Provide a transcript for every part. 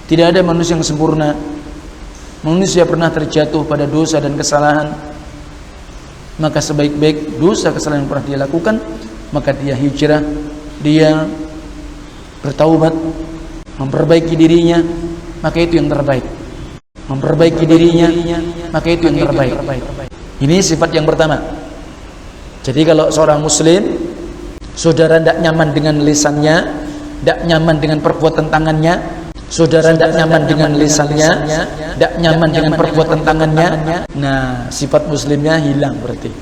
Tidak ada manusia yang sempurna. Manusia pernah terjatuh pada dosa dan kesalahan. Maka sebaik-baik dosa kesalahan yang pernah dia lakukan, maka dia hijrah, dia bertaubat, memperbaiki dirinya, maka itu yang terbaik. Memperbaiki dirinya, maka itu yang terbaik. Ini sifat yang pertama. Jadi kalau seorang muslim, saudara tidak nyaman dengan lisannya, tidak nyaman dengan perbuatan tangannya, saudara tidak nyaman dengan lisannya, tidak nyaman dengan perbuatan tangannya, nah sifat muslimnya hilang berarti.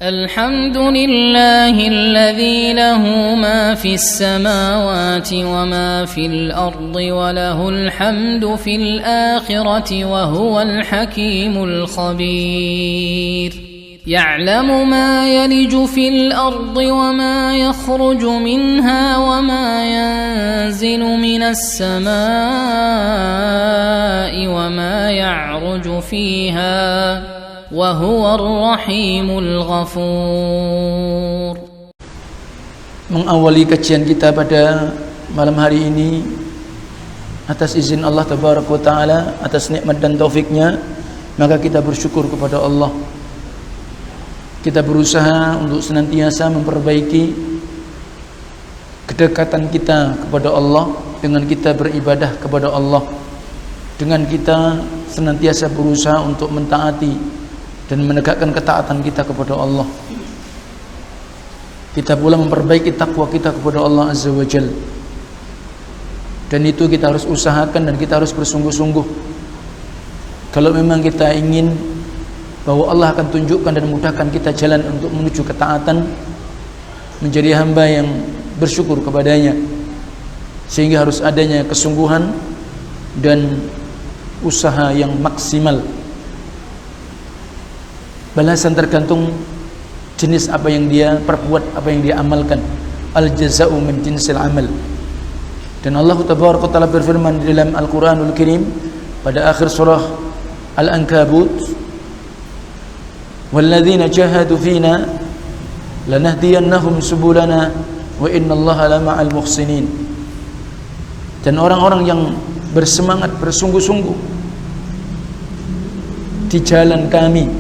Alhamdulillahilladzi lahu ma fis samawati wa ma fil ardi wa lahul hamdu fil akhirati wa huwal hakimul khabir. يعلم ما يلج في الأرض وما يخرج منها وما ينزل من السماء وما يعرج فيها وهو الرحيم الغفور. Mengawali kajian kita pada malam hari ini atas izin Allah Tabaraka wa Ta'ala, atas nikmat dan taufiknya, maka kita bersyukur kepada Allah. Kita berusaha untuk senantiasa memperbaiki kedekatan kita kepada Allah dengan kita beribadah kepada Allah, dengan kita senantiasa berusaha untuk mentaati dan menegakkan ketaatan kita kepada Allah. Kita pula memperbaiki takwa kita kepada Allah Azza wa Jalla. Dan itu kita harus usahakan dan kita harus bersungguh-sungguh. Kalau memang kita ingin bahwa Allah akan tunjukkan dan mudahkan kita jalan untuk menuju ketaatan, menjadi hamba yang bersyukur kepadanya, sehingga harus adanya kesungguhan dan usaha yang maksimal. Balasan tergantung jenis apa yang dia perbuat, apa yang dia amalkan. Al-jaza'u min jinsil amal. Dan Allah Tabaraka Ta'ala berfirman di dalam Al-Quranul Karim pada akhir surah Al-Ankabut, وَالَّذِينَ جَاهَدُوا فِينَا لَنَهْدِيَنَّهُمْ سُبُلَنَا وَإِنَّ اللَّهَ لَمَعَ الْمُحْسِنِينَ. Dan orang-orang yang bersemangat, bersungguh-sungguh di jalan kami,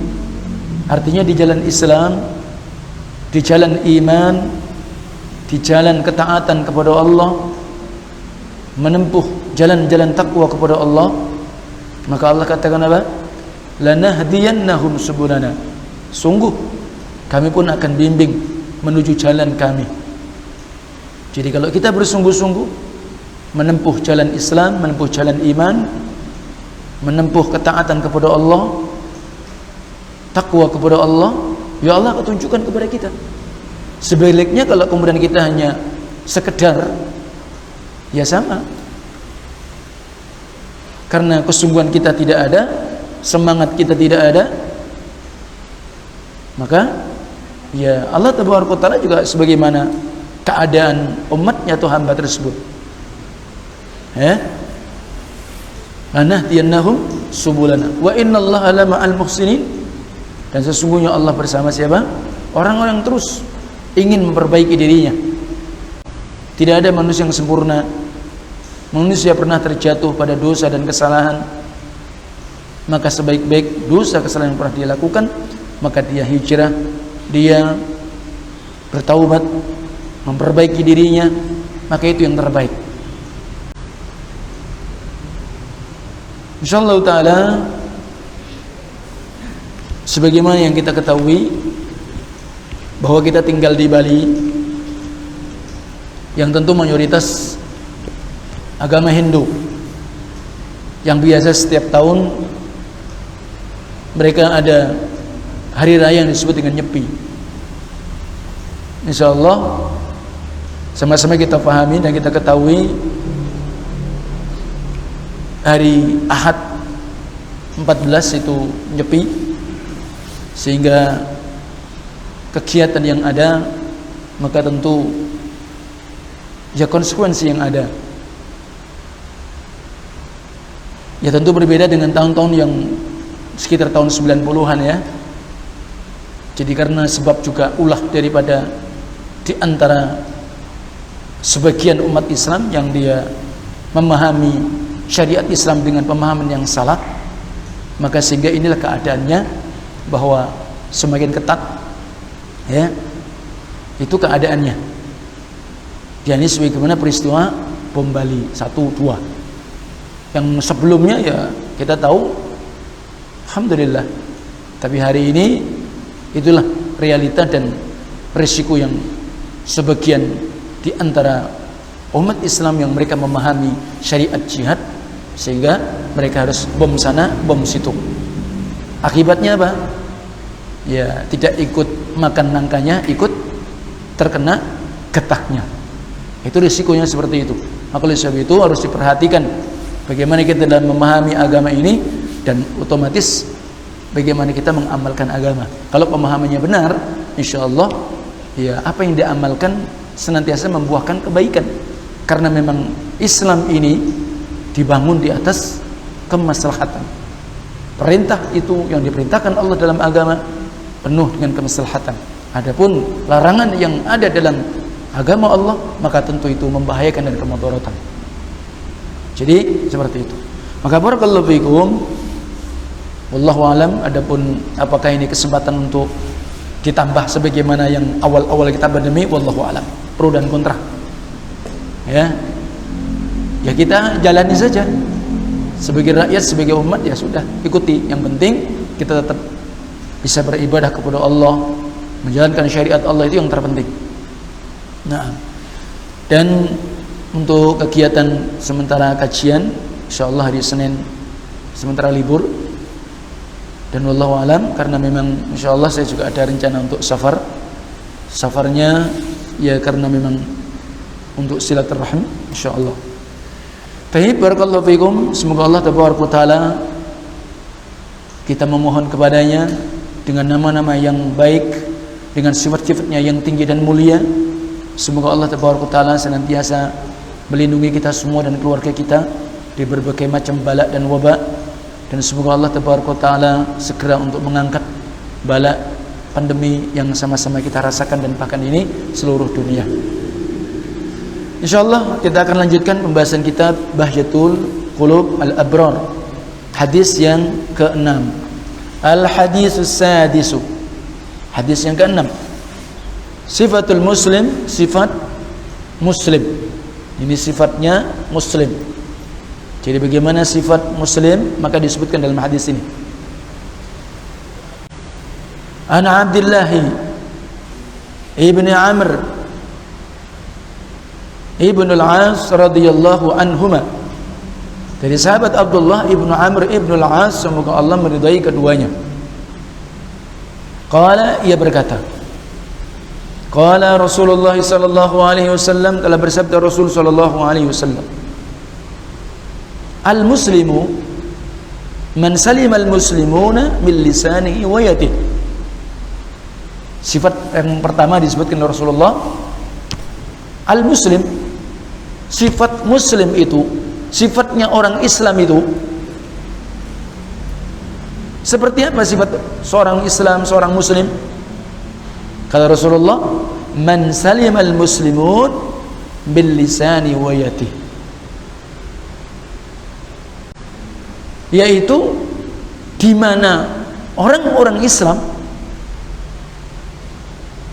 artinya di jalan Islam, di jalan iman, di jalan ketaatan kepada Allah, menempuh jalan-jalan takwa kepada Allah, maka Allah katakan apa? لَنَهْدِيَنَّهُمْ سُبُلَنَا. Sungguh kami pun akan bimbing menuju jalan kami. Jadi kalau kita bersungguh-sungguh menempuh jalan Islam, menempuh jalan iman, menempuh ketaatan kepada Allah, takwa kepada Allah, ya Allah akan tunjukkan kepada kita. Sebaliknya kalau kemudian kita hanya sekedar, ya sama, karena kesungguhan kita tidak ada, semangat kita tidak ada, maka ya Allah Tabaraka Ta'ala juga sebagaimana keadaan umatnya atau hamba tersebut, lanahdiyannahum subulana wa innallaha lama'al muhsinin. Dan sesungguhnya Allah bersama siapa? Orang-orang yang terus ingin memperbaiki dirinya. Tidak ada manusia yang sempurna. Manusia pernah terjatuh pada dosa dan kesalahan, maka sebaik-baik dosa kesalahan yang pernah dia lakukan, maka dia hijrah, dia bertaubat, memperbaiki dirinya, maka itu yang terbaik. Insyaallah ta'ala, sebagaimana yang kita ketahui bahwa kita tinggal di Bali, yang tentu mayoritas agama Hindu, yang biasa setiap tahun mereka ada hari raya yang disebut dengan Nyepi. Insyaallah sama-sama kita pahami dan kita ketahui hari Ahad 14 itu Nyepi, sehingga kegiatan yang ada maka tentu ya konsekuensi yang ada ya tentu berbeda dengan tahun-tahun yang sekitar tahun 90-an ya. Jadi karena sebab juga ulah daripada di antara sebagian umat Islam yang dia memahami syariat Islam dengan pemahaman yang salah, maka sehingga inilah keadaannya bahwa semakin ketat, ya, itu keadaannya. Jadi sebagaimana peristiwa bom Bali 1, 2 yang sebelumnya ya kita tahu, alhamdulillah. Tapi hari ini itulah realita dan risiko yang sebagian di antara umat Islam yang mereka memahami syariat jihad, sehingga mereka harus bom sana, bom situ. Akibatnya apa? Ya tidak ikut makan nangkanya, ikut terkena getahnya. Itu risikonya seperti itu. Maka oleh sebab itu harus diperhatikan bagaimana kita dalam memahami agama ini, dan otomatis bagaimana kita mengamalkan agama. Kalau pemahamannya benar, insya Allah ya apa yang diamalkan senantiasa membuahkan kebaikan. Karena memang Islam ini dibangun di atas kemaslahatan. Perintah itu yang diperintahkan Allah dalam agama penuh dengan kemaslahatan. Adapun larangan yang ada dalam agama Allah, maka tentu itu membahayakan dan kemudaratan. Jadi seperti itu. Maka barakallahu fiikum. Wallahu alam. Adapun apakah ini kesempatan untuk ditambah sebagaimana yang awal-awal kita berdemi, wallahu alam. Pro dan kontra. Ya kita jalani saja sebagai rakyat, sebagai umat, ya sudah ikuti. Yang penting kita tetap bisa beribadah kepada Allah, menjalankan syariat Allah, itu yang terpenting. Nah, dan untuk kegiatan sementara kajian, insyaallah hari Senin sementara libur, dan wallahu alam, karena memang insyaallah saya juga ada rencana untuk safarnya ya karena memang untuk silaturahim insyaallah. Baik, barakallahu fiikum. Semoga Allah tabaraka taala, kita memohon kepadanya dengan nama-nama yang baik, dengan sifat-sifatnya yang tinggi dan mulia. Semoga Allah tabaraka taala senantiasa melindungi kita semua dan keluarga kita dari berbagai macam bala dan wabak, dan semoga Allah tabaraka taala segera untuk mengangkat bala pandemi yang sama-sama kita rasakan dan bahkan ini seluruh dunia. InsyaAllah kita akan lanjutkan pembahasan kitab Bahjatul Qulub Al-Abrar, hadis yang ke-6. Al-hadisus sadisu, hadis yang ke-6. Sifatul muslim, sifat muslim. Ini sifatnya muslim. Jadi bagaimana sifat muslim, maka disebutkan dalam hadis ini. An Abdillahi ibni Amr Ibn al-As radhiyallahu anhuma, dari sahabat Abdullah ibnu Amr ibnu al-As, semoga Allah meridai keduanya. Qala, ia berkata, qala Rasulullah sallallahu alaihi wasallam, telah bersabda Rasul sallallahu alaihi wasallam, al-muslimu man salima al-muslimuna min lisanihi wa yadihi. Sifat yang pertama disebutkan oleh Rasulullah, al-muslim, sifat muslim itu, sifatnya orang Islam itu seperti apa sifat seorang Islam, seorang muslim? Kata Rasulullah, man salimal muslimun bil lisani wa yadihi, yaitu di mana orang-orang Islam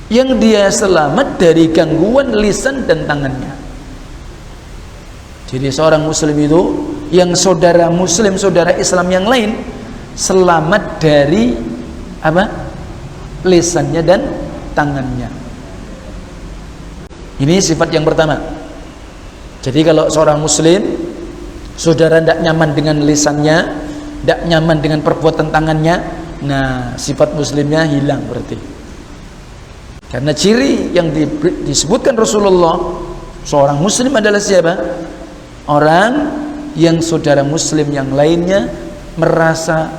yang dia selamat dari gangguan lisan dan tangannya. Jadi seorang muslim itu yang saudara muslim, saudara Islam yang lain selamat dari apa? Lisannya dan tangannya. Ini sifat yang pertama. Jadi kalau seorang muslim, saudara tidak nyaman dengan lisannya, tidak nyaman dengan perbuatan tangannya, nah sifat muslimnya hilang berarti. Karena ciri yang disebutkan Rasulullah, seorang muslim adalah siapa? Orang yang saudara muslim yang lainnya merasa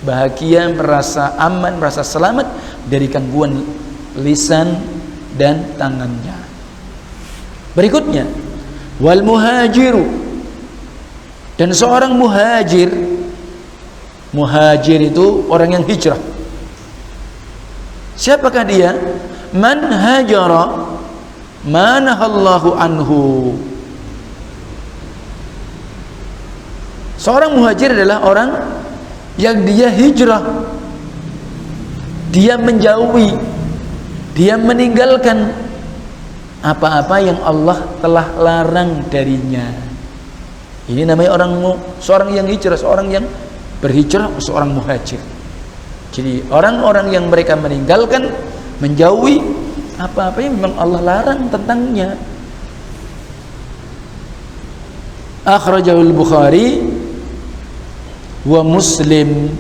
bahagia, merasa aman, merasa selamat dari gangguan lisan dan tangannya. Berikutnya, wal muhajiru, dan seorang muhajir. Muhajir itu orang yang hijrah. Siapakah dia? Man hajara manahallahu anhu, Seorang muhajir adalah orang yang dia hijrah, dia menjauhi, dia meninggalkan apa-apa yang Allah telah larang darinya. Ini namanya seorang yang hijrah, seorang yang berhijrah, seorang muhajir. Jadi orang-orang yang mereka meninggalkan, menjauhi apa-apa yang memang Allah larang tentangnya. Akhrajahul Bukhari wa Muslim,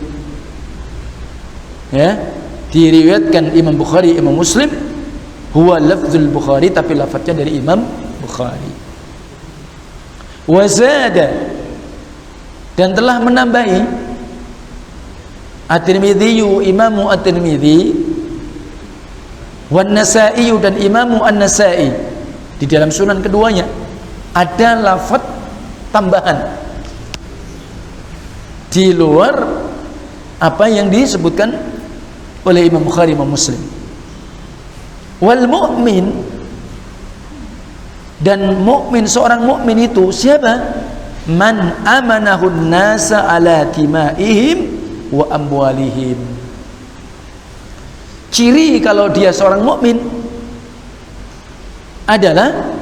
ya, diriwayatkan Imam Bukhari, Imam Muslim. Huwa lafzul Bukhari, tapi lafadznya dari Imam Bukhari. Wa zada, dan telah menambahi At-Tirmidzi, Imamu At-Tirmidzi, wan Nasa'i, dan Imamu An-Nasa'i, di dalam sunan keduanya ada lafaz tambahan di luar apa yang disebutkan oleh Imam Bukhari, Imam Muslim. Wal mu'min, dan mukmin, seorang mukmin itu siapa? Man amanahun nasa ala timaihim wa amwalihim. Ciri kalau dia seorang mukmin adalah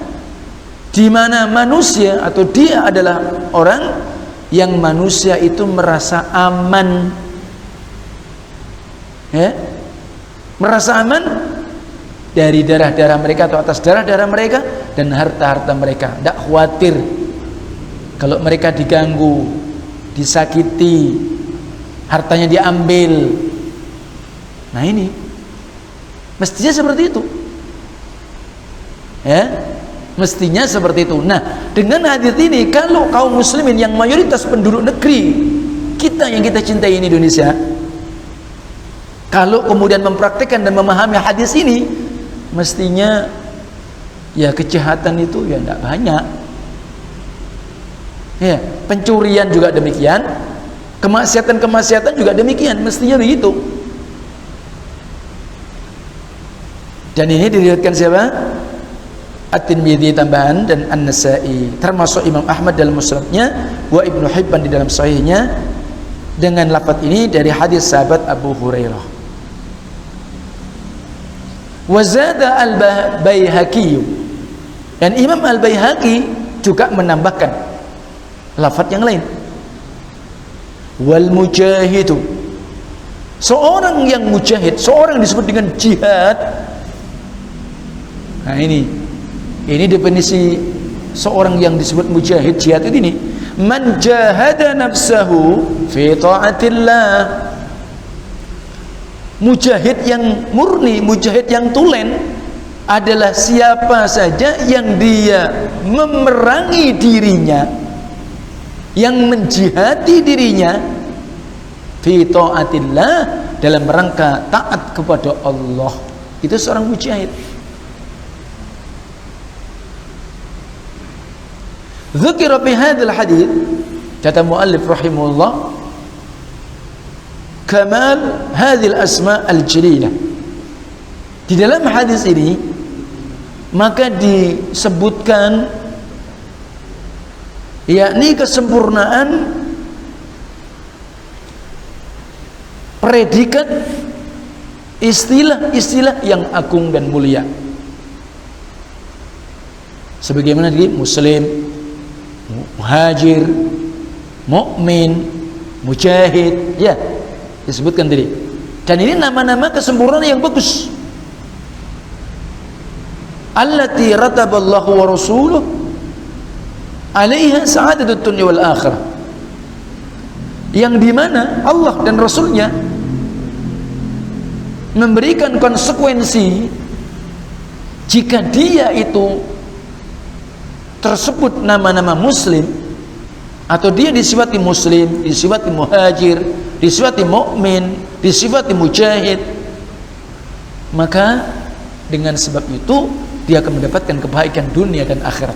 di mana manusia, atau dia adalah orang yang manusia itu merasa aman, ya, merasa aman dari darah-darah mereka atau atas darah-darah mereka dan harta-harta mereka. Tidak khawatir kalau mereka diganggu, disakiti, hartanya diambil. Nah, ini mestinya seperti itu, ya, mestinya seperti itu. Nah, dengan hadis ini, kalau kaum muslimin yang mayoritas penduduk negeri kita yang kita cintai ini, Indonesia, kalau kemudian mempraktikkan dan memahami hadis ini, mestinya ya kejahatan itu ya tidak banyak, ya, pencurian juga demikian, kemaksiatan juga demikian, mestinya begitu. Dan ini diriwayatkan siapa? At-Tirmidzi tambahan, dan An-Nasa'i, termasuk Imam Ahmad dalam musnadnya, wa Ibnu Hibban di dalam sahihnya, dengan lafaz ini dari hadis sahabat Abu Hurairah. Wa zada al-Baihaqi, dan Imam Al-Baihaqi juga menambahkan lafaz yang lain. Wal mujahidu, seorang yang mujahid, seorang disebut dengan jihad. Nah, ini definisi seorang yang disebut mujahid, jihad itu ini: man jahada nafsahu fi ta'atillah. Mujahid yang murni, mujahid yang tulen adalah siapa saja yang dia memerangi dirinya, yang menjihadi dirinya fi ta'atillah, dalam rangka taat kepada Allah. Itu seorang mujahid. Dzukira fi hadzal hadits, kata muallif rahimahullah, kamal hadhil asma al-jalilah. Di dalam hadis ini maka disebutkan yakni kesempurnaan predikat istilah-istilah yang agung dan mulia, sebagaimana di muslim, muhajir, mukmin, mujahid, ya, disebutkan tadi. Dan ini nama-nama kesempurnaan yang bagus. Allati rataballahu wa rasuluh alaiha sa'adatut dunya wal akhirah, yang dimana Allah dan Rasulnya memberikan konsekuensi jika dia itu tersebut nama-nama muslim, atau dia disifati muslim, disifati muhajir, disifati mukmin, disifati mujahid, maka dengan sebab itu dia akan mendapatkan kebaikan dunia dan akhirat.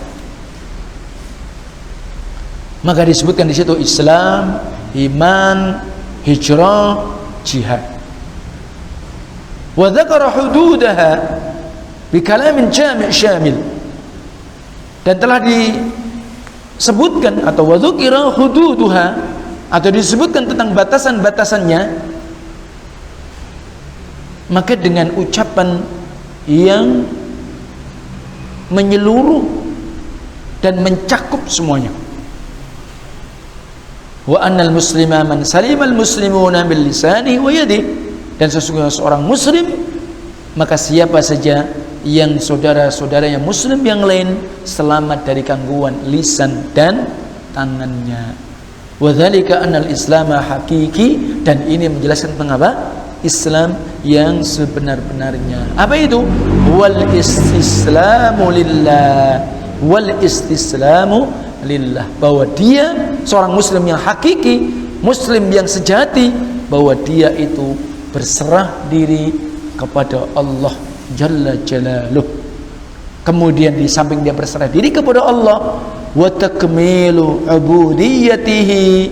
Maka disebutkan di situ Islam, iman, hijrah, jihad. Wa dzakara hududaha bi kalamin jami' syamil, dan telah disebutkan atau wa dzukira hududuha atau disebutkan tentang batasan-batasannya, maka dengan ucapan yang menyeluruh dan mencakup semuanya. Wa annal muslima man salimal muslimuna bil lisanihi wa yadihi, dan sesungguhnya seorang muslim maka siapa saja yang saudara-saudaranya muslim yang lain selamat dari gangguan lisan dan tangannya. Wa dzalika annal islama hakiki, dan ini menjelaskan tentang apa? Islam yang sebenar-benarnya. Apa itu? Wal istislamu lillah, wal istislamu lillah, bahwa dia seorang muslim yang hakiki, muslim yang sejati, bahwa dia itu berserah diri kepada Allah Jalla Jalaluh. Kemudian di samping dia berserah diri kepada Allah, wa takmilu ubudiyatihi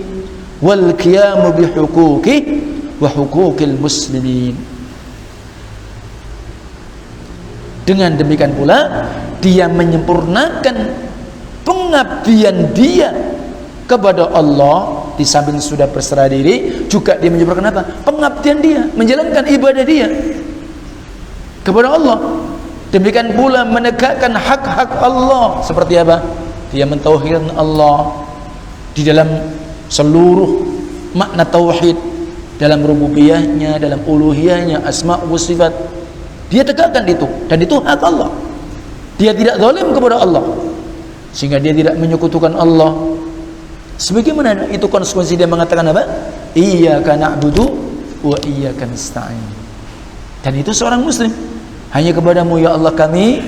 wal qiyamu bi huquqihi wa huquqil muslimin. Dengan demikian pula dia menyempurnakan pengabdian dia kepada Allah. Di samping sudah berserah diri, juga dia menyempurnakan apa? Pengabdian dia, menjalankan ibadah dia kepada Allah. Demikian pula menegakkan hak-hak Allah. Seperti apa? Dia mentauhidkan Allah di dalam seluruh makna tauhid, dalam rububiyahnya, dalam uluhiyahnya, asma' wa sifat. Dia tegakkan itu, dan itu hak Allah. Dia tidak zalim kepada Allah, sehingga dia tidak menyekutukan Allah. Sebagaimana itu konsekuensi dia mengatakan apa? Iyyaka na'budu wa iyyaka nasta'in. Dan itu seorang muslim. Hanya kepadamu ya Allah kami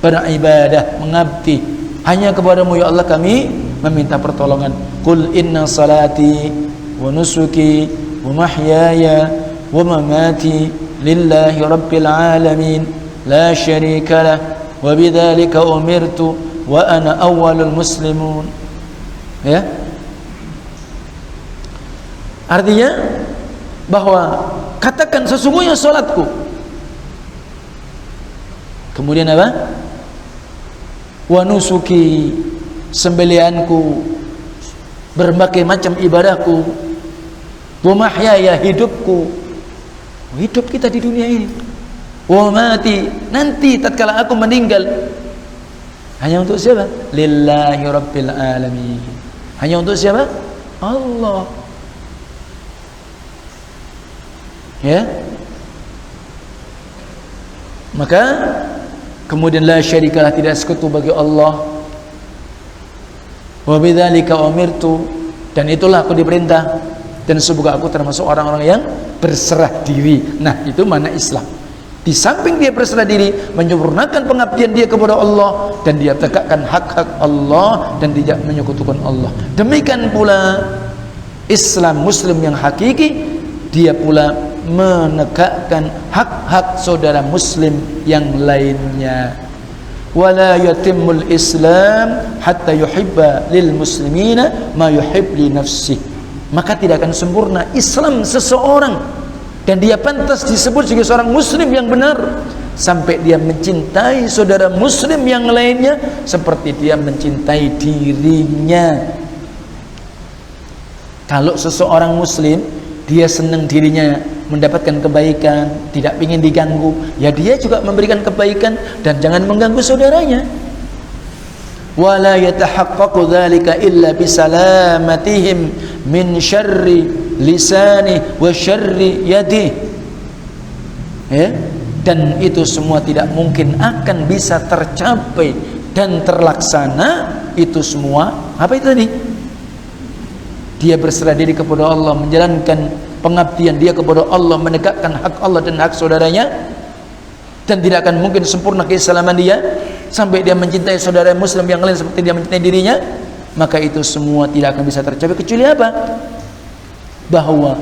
beribadah, mengabdi. Hanya kepadamu ya Allah kami meminta pertolongan. Qul inna salati wa nusuki wa mahyaya wa mamati lillahi rabbil alamin la syarika lah wa bidzalika umirtu wa ana awwalul muslimun. Ya, artinya bahwa katakan sesungguhnya salatku, kemudian apa? Wa nusuki, sembelihanku, berbagai macam ibadahku, wa mahyaya, hidupku, hidup kita di dunia ini, wa mati, nanti tatkala aku meninggal, hanya untuk siapa? Lillahi rabbil alamin. Hanya untuk siapa? Allah. Ya. Maka kemudian la syarikalah, tidak sekutu bagi Allah. Wa bidzalika umirtu, dan itulah aku diperintah, dan semoga aku termasuk orang-orang yang berserah diri. Nah, itu makna Islam. Di samping dia berserah diri, menyempurnakan pengabdian dia kepada Allah, dan dia tegakkan hak-hak Allah dan tidak menyekutukan Allah. Demikian pula Islam muslim yang hakiki, dia pula menegakkan hak-hak saudara muslim yang lainnya. Wala yatimmul Islam hatta yuhibba lil muslimina ma yuhib li nafsihi. Maka tidak akan sempurna Islam seseorang, dan dia pantas disebut sebagai seorang muslim yang benar sampai dia mencintai saudara muslim yang lainnya seperti dia mencintai dirinya. Kalau seseorang muslim dia senang dirinya mendapatkan kebaikan, tidak ingin diganggu, ya dia juga memberikan kebaikan dan jangan mengganggu saudaranya. Wala yatahaqqaqu dzalika illa bisalamatihim min syarri lisani wa syarri yadi. Ya, dan itu semua tidak mungkin akan bisa tercapai dan terlaksana itu semua. Apa itu tadi? Dia berserah diri kepada Allah, menjalankan pengabdian dia kepada Allah, menegakkan hak Allah dan hak saudaranya, dan tidak akan mungkin sempurna keislaman dia sampai dia mencintai saudara muslim yang lain seperti dia mencintai dirinya. Maka itu semua tidak akan bisa tercapai kecuali apa? Bahwa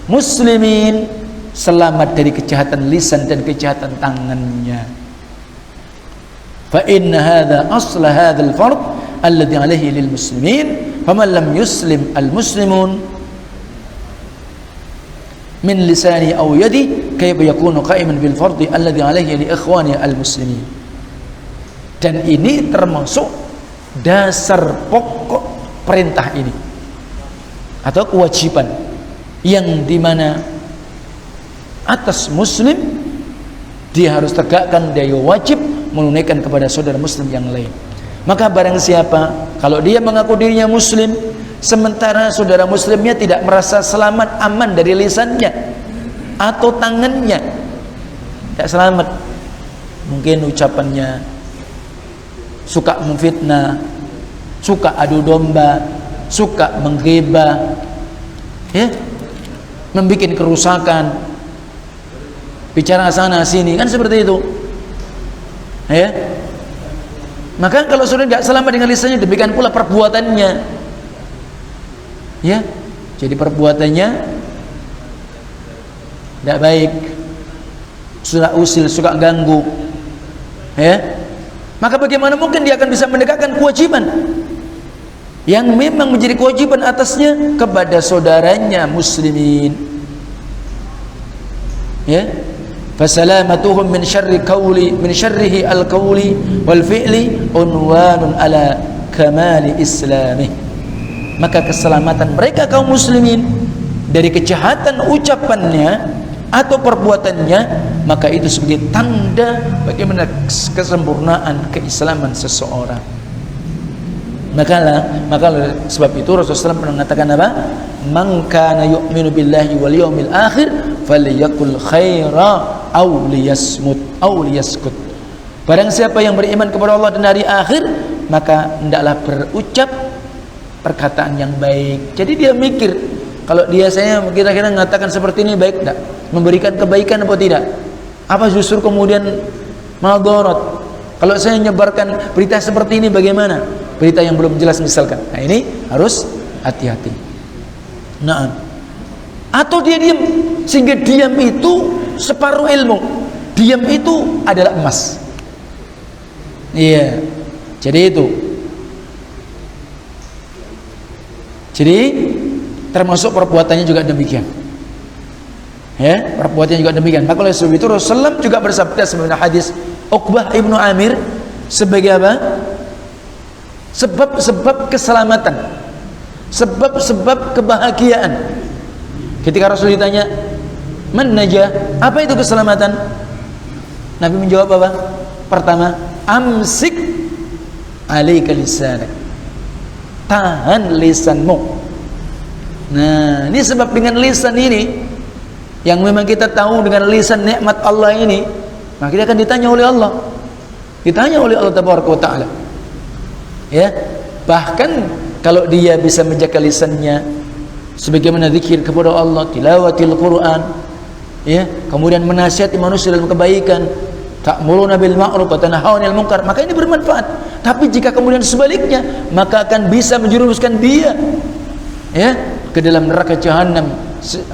muslimin selamat dari kejahatan lisan dan kejahatan tangannya. Fa inna hadza asla hadzal fard alladhi alaihi lil muslimin faman lam yuslim al muslimun min lisani aw yadi kayfa yakunu qa'iman bil fard alladhi alaihi li ikhwani al muslimin. Dan ini termasuk dasar pokok perintah ini atau kewajiban yang dimana atas muslim dia harus tegakkan, dia wajib menunaikan kepada saudara muslim yang lain. Maka barang siapa kalau dia mengaku dirinya muslim sementara saudara muslimnya tidak merasa selamat aman dari lisannya atau tangannya, tidak selamat, mungkin ucapannya suka memfitnah, suka adu domba, suka menggibah, ya, membuat kerusakan, bicara sana sini, kan seperti itu, ya. Maka kalau sudah tidak selamat dengan lisannya, demikian pula perbuatannya, ya. Jadi perbuatannya tidak baik, suka usil, suka ganggu, ya. Maka bagaimana mungkin dia akan bisa menegakkan kewajiban yang memang menjadi kewajiban atasnya kepada saudaranya muslimin, ya. Fasalamatuhum min syarrihi al-qawli wal fi'li unwanun ala kamali islamih. Maka keselamatan mereka kaum muslimin dari kejahatan ucapannya atau perbuatannya, maka itu sebagai tanda bagaimana kesempurnaan keislaman seseorang. Maka sebab itu Rasulullah SAW pernah mengatakan apa? Man kana yu'minu billahi wal yawmil akhir falyakul khaira aw liyasmut aw liyaskut. Barang siapa yang beriman kepada Allah dan hari akhir, maka hendaklah berucap perkataan yang baik. Jadi dia mikir, kalau dia saya kira-kira mengatakan seperti ini baik tidak? Memberikan kebaikan atau tidak? Apa justru kemudian madarat? Kalau saya menyebarkan berita seperti ini bagaimana? Berita yang belum jelas misalkan. Nah, ini harus hati-hati. Nah, atau dia diam, sehingga diam itu separuh ilmu. Diam itu adalah emas. Iya. Jadi itu. Jadi termasuk perbuatannya juga demikian. Ya, perbuatannya juga demikian. Maka oleh sebab itu Rasulullah juga bersabda sebenarnya hadis Uqbah ibnu Amir sebagai apa? Sebab-sebab keselamatan, sebab-sebab kebahagiaan. Ketika Rasul ditanya, "Man najah?" Apa itu keselamatan? Nabi menjawab apa? Pertama, amsik alaika lisanak. Tahan lisanmu. Nah, ini sebab dengan lisan ini yang memang kita tahu dengan lisan nikmat Allah ini, maka kita akan ditanya oleh Allah. Ditanya oleh Allah Tabaraka wa Ta'ala. Ya, bahkan kalau dia bisa menjaga lisannya sebagaimana zikir kepada Allah, tilawatil Quran, ya, kemudian menasihati manusia dalam kebaikan, ta'muruna bil ma'ruf wa tanhauna 'anil munkar, maka ini bermanfaat. Tapi jika kemudian sebaliknya, maka akan bisa menjerumuskan dia, ya, ke dalam neraka jahanam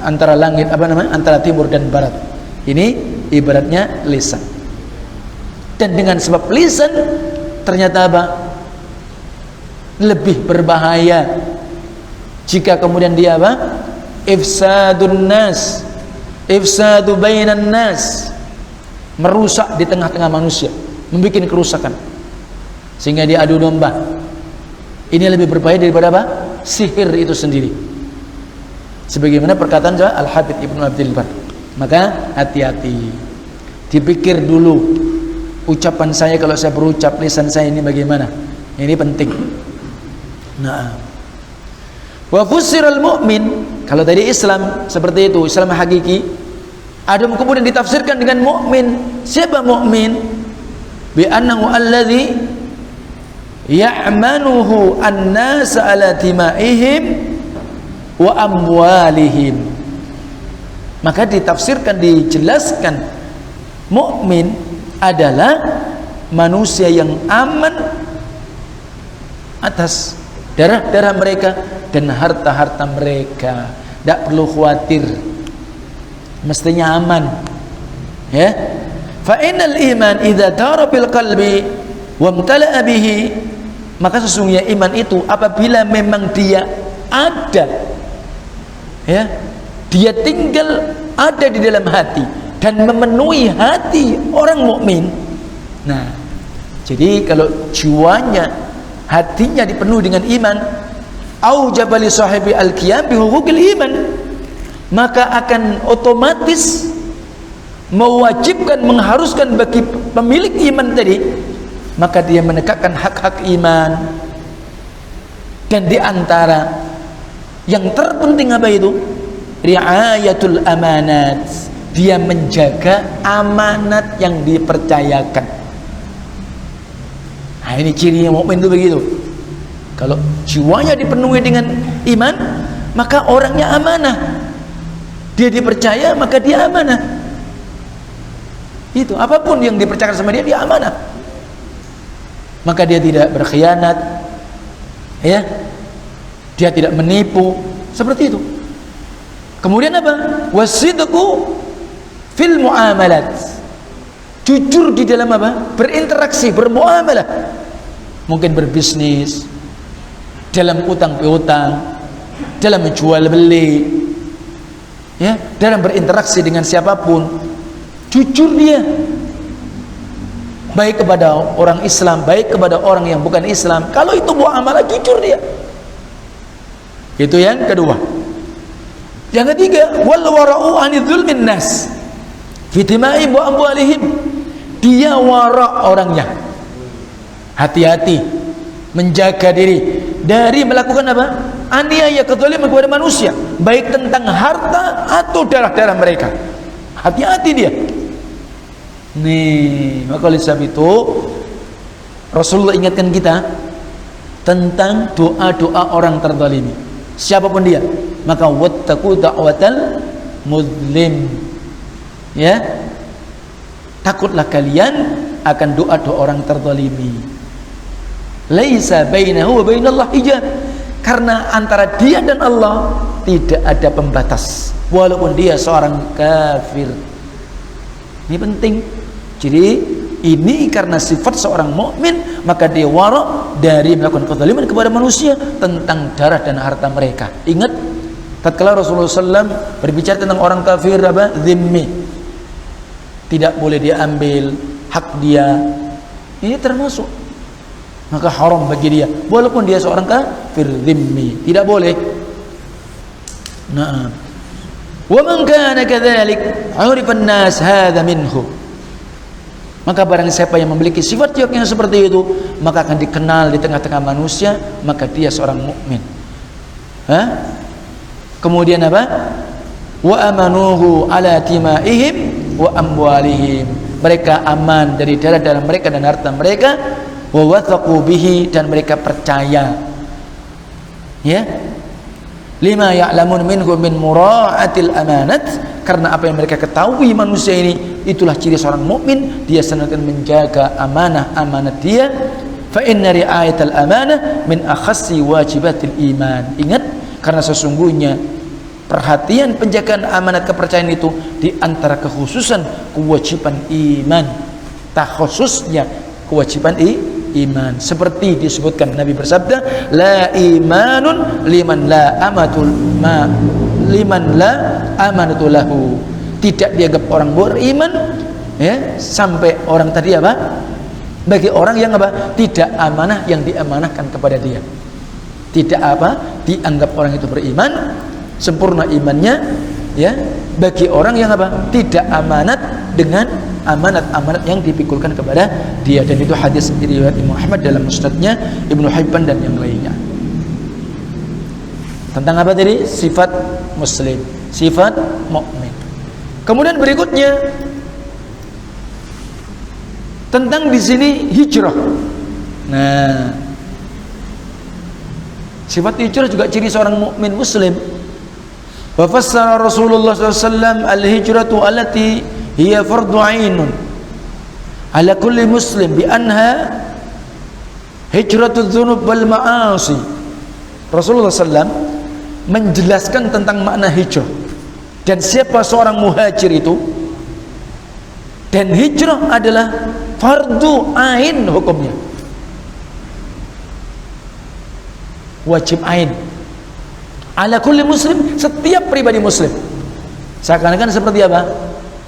antara langit antara timur dan barat. Ini ibaratnya lisan. Dan dengan sebab lisan ternyata apa? Lebih berbahaya jika kemudian dia apa? Ifsadun nas, ifsadu bainan nas, merusak di tengah-tengah manusia, membuat kerusakan sehingga dia adu domba. Ini lebih berbahaya daripada apa? Sihir itu sendiri. Sebagaimana perkataan Al-Habib Ibnu Abdul Bar. Maka hati-hati, dipikir dulu ucapan saya, kalau saya berucap lisan saya ini bagaimana. Ini penting. Nah, wa fussiral mu'min, kalau tadi Islam seperti itu, Islam hakiki, ada kemudian ditafsirkan dengan mukmin. Siapa mukmin? Bi annahu alladhi ya'manuhu an-nas ala timaihim wa amwalihim. Maka ditafsirkan, dijelaskan mukmin adalah manusia yang aman atas darah-darah mereka dan harta-harta mereka. Tidak perlu khawatir, mestinya aman, ya. Fa innal iman idza dara bil qalbi wa imtala'a bihi, maka sesungguhnya iman itu apabila memang dia ada, ya, dia tinggal ada di dalam hati dan memenuhi hati orang mukmin. Nah, jadi kalau jiwanya hatinya dipenuhi dengan iman, aujaba li sahibi al-qiyam bi huquqil iman, maka akan otomatis mewajibkan, mengharuskan bagi pemilik iman tadi, maka dia menegakkan hak-hak iman. Dan di antara yang terpenting apa itu? Riayatul amanat, dia menjaga amanat yang dipercayakan. Nah, ini ciri mukmin itu begitu. Kalau jiwanya dipenuhi dengan iman, maka orangnya amanah. Dia dipercaya, maka dia amanah. Itu apapun yang dipercayakan sama dia, dia amanah. Maka dia tidak berkhianat, ya, dia tidak menipu, seperti itu. Kemudian apa? Wasidqu fil muamalat, jujur di dalam apa? Berinteraksi, bermuamalah. Mungkin berbisnis, dalam utang piutang, dalam menjual beli, ya, dalam berinteraksi dengan siapapun, jujur dia, baik kepada orang Islam, baik kepada orang yang bukan Islam. Kalau itu muamalah, jujur dia. Itu yang kedua. Yang ketiga, wal wara'u anidz-dzulmin nas fi dima'ihim wa amwalihim, dia wara' orangnya, hati-hati menjaga diri dari melakukan apa? Aniaya, kezaliman kepada manusia, baik tentang harta atau darah-darah mereka. Hati-hati dia. Nih, maka oleh sebab itu Rasulullah ingatkan kita tentang doa-doa orang terzalimi, siapapun dia. Maka wattaqu da'watal muzlim, ya, takutlah kalian akan doa-doa orang terzalimi. Laisa bainahu wa bainallah hijab, karena antara dia dan Allah tidak ada pembatas, walaupun dia seorang kafir. Ini penting. Jadi ini karena sifat seorang mukmin, maka dia wara' dari melakukan kezaliman kepada manusia tentang darah dan harta mereka. Ingat, tatkala Rasulullah SAW berbicara tentang orang kafir apa? Zimmi, tidak boleh diambil hak dia. Ini termasuk, maka haram bagi dia, walaupun dia seorang kafir zimmi, tidak boleh. Nah, wa man kana kadzalik 'urifa an-nas hadza minhu, maka barang siapa yang memiliki sifat yang seperti itu, maka akan dikenal di tengah-tengah manusia, maka dia seorang mukmin. Kemudian apa? Wa amanuhu ala timaihim wa amwalihim, mereka aman dari darah-darah mereka dan harta mereka. Wa wathaqu bihi, dan mereka percaya, ya, lima ya'lamun minhu min mura'atil amanat, karena apa yang mereka ketahui manusia ini, itulah ciri seorang mukmin, dia senantiasa menjaga amanah-amanat dia. Fa inna ri'ayatal amanah min akhassi wajibatil iman. Ingat, karena sesungguhnya perhatian penjagaan amanat kepercayaan itu di antara kekhususan kewajiban iman, takhususnya kewajiban iman. Seperti disebutkan Nabi bersabda, la imanun liman la amanatu lahu, tidak dianggap orang beriman, ya, sampai orang tadi apa? Bagi orang yang apa? Tidak amanah yang diamanahkan kepada dia. Tidak apa? Dianggap orang itu beriman, sempurna imannya, ya, bagi orang yang apa? Tidak amanat dengan amanat-amanat yang dipikulkan kepada dia. Dan itu hadis riwayat Imam Ahmad dalam musnadnya, Ibnu Hibban dan yang lainnya. Tentang apa tadi? Sifat muslim, sifat mukmin. Kemudian berikutnya tentang di sini hijrah. Nah, sifat hijrah juga ciri seorang mukmin muslim. Wa fassara Rasulullah SAW al-hijratu allati hiya fardu ainun ala kulli muslim bi anha hijratu dzunub wal ma'asi. Rasulullah SAW menjelaskan tentang makna hijrah dan siapa seorang muhajir itu, dan hijrah adalah fardu ain hukumnya, wajib ain ala kulli muslim, setiap pribadi muslim. Seakan-akan seperti apa?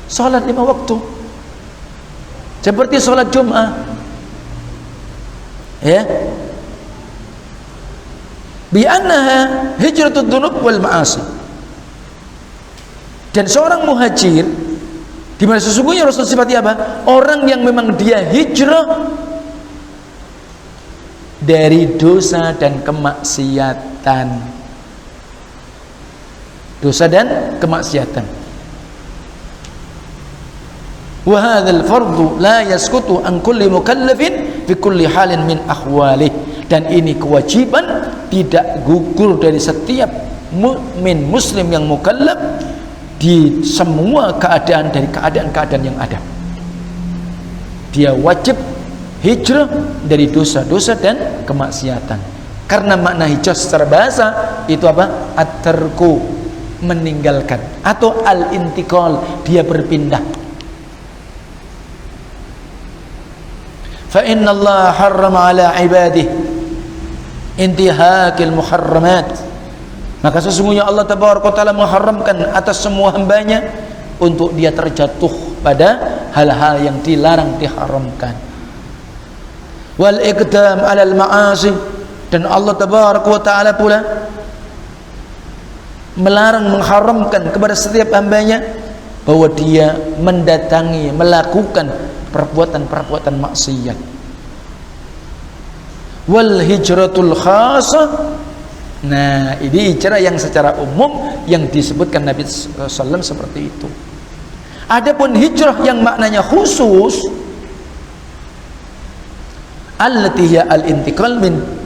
Salat 5 waktu, seperti salat Jum'ah, ya, bi annaha hijratud dzunub wal ma'asi. Dan seorang muhajir, di mana sesungguhnya Rasul sifatnya apa? Orang yang memang dia hijrah dari dosa dan kemaksiatan. Dosa dan kemaksiatan. Wa hadzal fardu la yasqutu an kulli mukallafin fi kulli halin min ahwalih. Dan ini kewajiban tidak gugur dari setiap mukmin muslim yang mukallaf di semua keadaan dari keadaan-keadaan yang ada. Dia wajib hijrah dari dosa-dosa dan kemaksiatan. Karena makna hijrah secara bahasa itu apa? At-tarku, meninggalkan, atau al-intiqal, dia berpindah. Fa inna Allah harrama ala ibadihi intihakil muharramat. Maka sesungguhnya Allah Tabaraka Ta'ala mengharamkan atas semua hambanya untuk dia terjatuh pada hal-hal yang dilarang, diharamkan. Wal iqdam 'alal ma'asi, dan Allah Tabaraka wa Ta'ala pula melarang, mengharamkan kepada setiap hambanya bahwa dia mendatangi, melakukan perbuatan-perbuatan maksiat. Wal hijratul khasah, nah ini hijrah yang secara umum yang disebutkan Nabi SAW seperti itu. Adapun hijrah yang maknanya khusus, allati hiya al-intiqal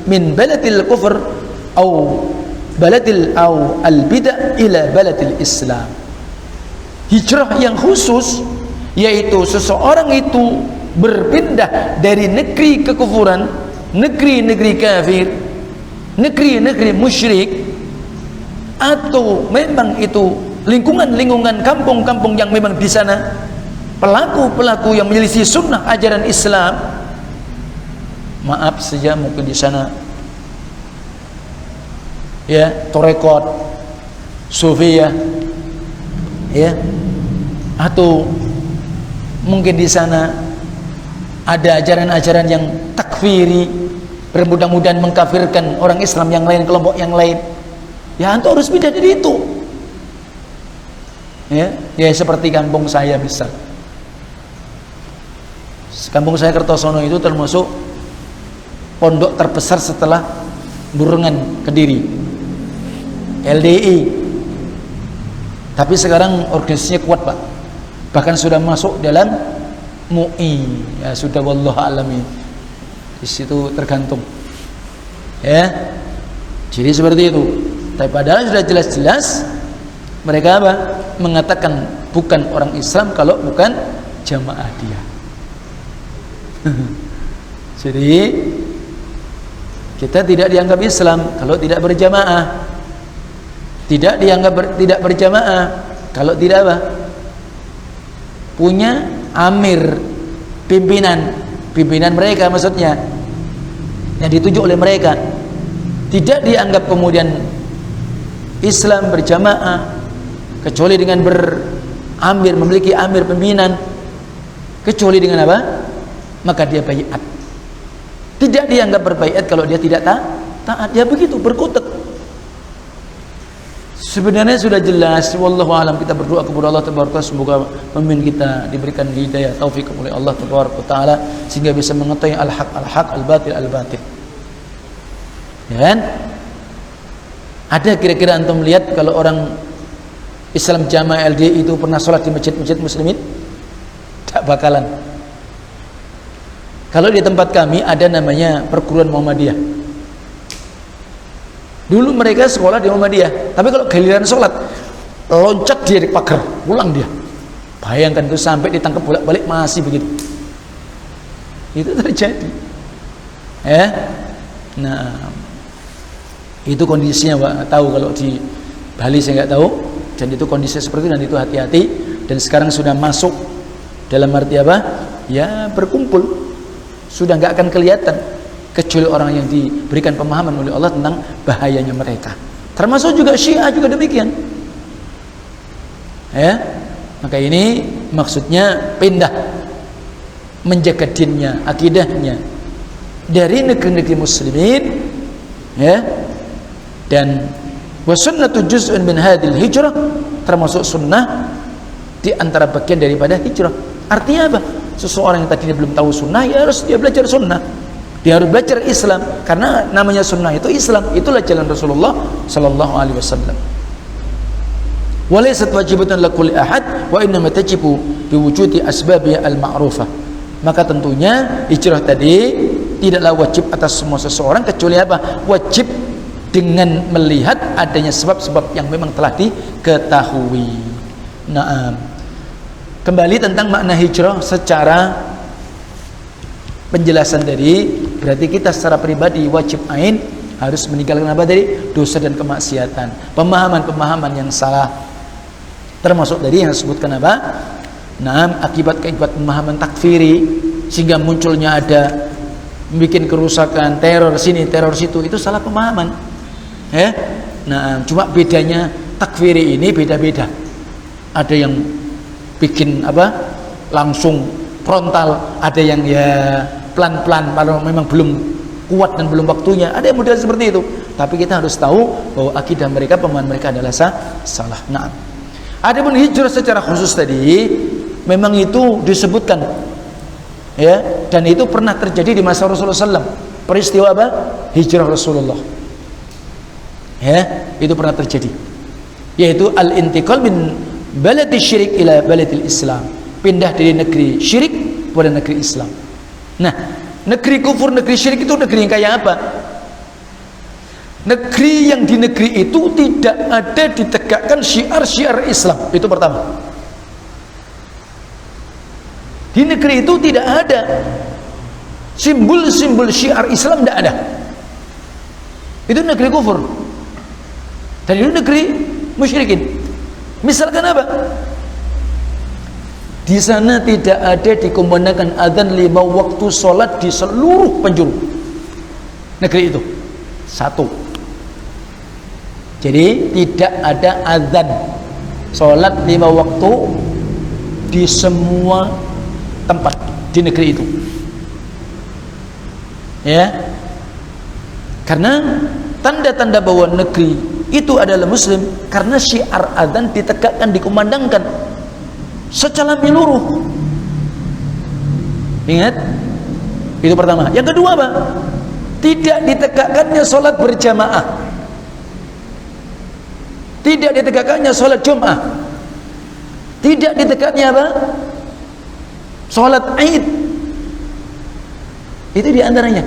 min baladil kufr au baladil au al-bid'ah ila baladil Islam. Hijrah yang khusus yaitu seseorang itu berpindah dari negeri kekufuran, negeri-negeri kafir, negeri-negeri musyrik, atau memang itu lingkungan-lingkungan kampung-kampung yang memang di sana pelaku-pelaku yang menyelisih sunnah ajaran Islam. Maaf saja, mungkin di sana ya torekot, sufiyah, ya, atau mungkin di sana ada ajaran-ajaran yang takfiri, bermudah-mudahan mengkafirkan orang Islam yang lain, kelompok yang lain. Ya, antum harus pindah dari itu. Ya, seperti kampung saya misal. Kampung saya Kertosono itu termasuk pondok terbesar setelah Burungan Kediri, LDI. Tapi sekarang organisasinya kuat, Pak. Bahkan sudah masuk dalam MUI. Ya sudah, wallahu a'lam. Di situ tergantung. Ya. Jadi seperti itu. Tapi padahal sudah jelas-jelas mereka apa? Mengatakan bukan orang Islam kalau bukan jamaah dia. Jadi kita tidak dianggap Islam kalau tidak berjamaah. Tidak dianggap tidak berjamaah kalau tidak apa? Punya amir, pimpinan mereka maksudnya yang ditunjuk oleh mereka. Tidak dianggap kemudian Islam berjamaah kecuali dengan beramir, memiliki amir, pimpinan, kecuali dengan apa? Maka dia baiat. Tidak dianggap berbaiat kalau dia tidak taat. Ya begitu, berkutat. Sebenarnya sudah jelas. Wallahu a'lam. Kita berdoa kepada Allah Tabaraka, semoga pemimpin kita diberikan hidayah, taufik oleh Allah Tabaraka Taala sehingga bisa mengetahui al-haq, al-batil, al-batil. Ya kan? Ada kira-kira antum melihat kalau orang Islam jamaah LDI itu pernah sholat di masjid-masjid muslimin? Tak bakalan. Kalau di tempat kami ada namanya perguruan Muhammadiyah. Dulu mereka sekolah di Muhammadiyah, tapi kalau giliran sholat loncat dia di pagar, pulang dia. Bayangkan itu sampai ditangkap bolak-balik masih begitu. Itu terjadi. Nah, itu kondisinya, Pak. Tahu kalau di Bali saya nggak tahu. Dan itu kondisinya seperti itu, dan itu hati-hati. Dan sekarang sudah masuk dalam arti apa? Ya berkumpul. Sudah nggak akan kelihatan kecuali orang yang diberikan pemahaman oleh Allah tentang bahayanya mereka. Termasuk juga Syiah juga demikian. Ya, maka ini maksudnya pindah, menjaga dinnya, akidahnya dari negeri-negeri muslimin, ya, Dan wa sunnatu juz'un min hadhil hijrah, termasuk sunnah di antara bagian daripada hijrah. Artinya apa? Seseorang yang tadinya belum tahu sunnah, ya harus dia belajar sunnah. Dia harus belajar Islam, karena namanya sunnah itu Islam. Itulah jalan Rasulullah sallallahu alaihi wasallam. Walaysat wajibatan likulli ahad wa innama tajibu biwujudi asbabiha al-ma'rufah. Maka tentunya hijrah tadi tidaklah wajib atas semua seseorang, kecuali apa? Wajib dengan melihat adanya sebab-sebab yang memang telah diketahui. Nah, kembali tentang makna hijrah secara penjelasan dari, berarti kita secara pribadi wajib ain harus meninggalkan apa tadi? Dosa dan kemaksiatan, pemahaman-pemahaman yang salah, termasuk dari yang disebutkan apa? Nah, akibat pemahaman takfiri, sehingga munculnya ada bikin kerusakan, teror sini, teror situ, itu salah pemahaman. Nah, cuma bedanya takfiri ini beda-beda. Ada yang bikin apa? Langsung frontal, ada yang ya pelan-pelan kalau memang belum kuat dan belum waktunya. Ada yang model seperti itu. Tapi kita harus tahu bahwa akidah mereka, pemahaman mereka adalah salah. Nah, adapun hijrah secara khusus tadi memang itu disebutkan, ya, dan itu pernah terjadi di masa Rasulullah SAW. Peristiwa apa? Hijrah Rasulullah, ya, itu pernah terjadi, yaitu al-intiqal min baladil syirik ila baladil Islam, pindah dari negeri syirik pada negeri Islam. Nah, negeri kufur, negeri syirik itu negeri yang kayak apa? Negeri yang di negeri itu tidak ada ditegakkan syiar-syiar Islam. Itu pertama. Di negeri itu tidak ada simbol-simbol syiar Islam, tidak ada. Itu negeri kufur. Dan itu negeri musyrikin. Misalkan apa? Di sana tidak ada dikumandangkan adzan 5 waktu sholat di seluruh penjuru negeri itu. Satu. Jadi tidak ada adzan sholat 5 waktu di semua tempat di negeri itu. Ya. Karena tanda-tanda bahwa negeri itu adalah muslim, karena syiar adzan ditegakkan, dikumandangkan secara menyeluruh. Ingat, itu pertama. Yang kedua apa? Tidak ditegakkannya sholat berjamaah, tidak ditegakkannya sholat Jum'ah, tidak ditegakkannya apa? Sholat Aid. Itu diantaranya.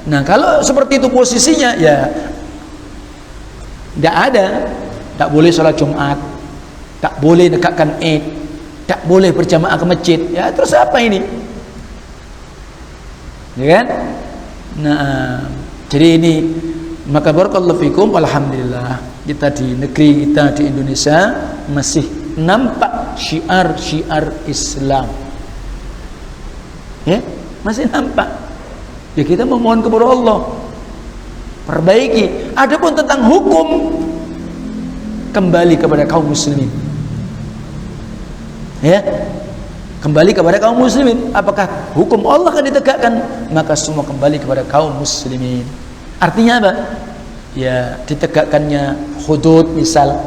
Nah, kalau seperti itu posisinya, ya tidak ada, tidak boleh sholat Jumat, tak boleh dekatkan Id, tak boleh berjamaah ke masjid. Ya, terus apa ini? Ya kan? Nah, jadi ini, maka barakallahu fikum, alhamdulillah kita di negeri kita di Indonesia masih nampak syiar-syiar Islam. Ya, masih nampak. Ya, kita memohon kepada Allah perbaiki. Adapun tentang hukum, kembali kepada kaum muslimin. Ya, kembali kepada kaum muslimin. Apakah hukum Allah akan ditegakkan? Maka semua kembali kepada kaum muslimin. Artinya apa? Ya, ditegakkannya hudud, misal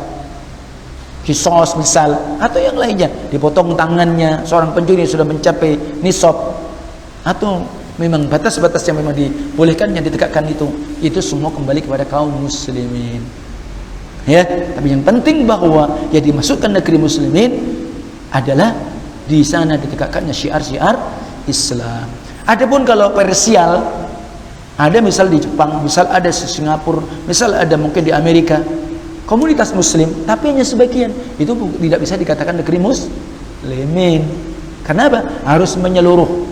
kisos misal, atau yang lainnya, dipotong tangannya seorang pencuri yang sudah mencapai nisab, atau memang batas-batas yang memang dibolehkan yang ditegakkan, itu semua kembali kepada kaum muslimin. Ya, tapi yang penting bahwa yang dimasukkan negeri muslimin adalah di sana ditegakkannya syiar-syiar Islam. Adapun kalau parsial, ada misal di Jepang, misal ada di Singapura, misal ada mungkin di Amerika, komunitas muslim tapi hanya sebagian, itu tidak bisa dikatakan negeri muslimin. Karena apa? Harus menyeluruh.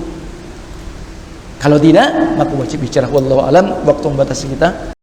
Kalau tidak, maka wajib bicara. Wallahu alam, waktu membatasi kita.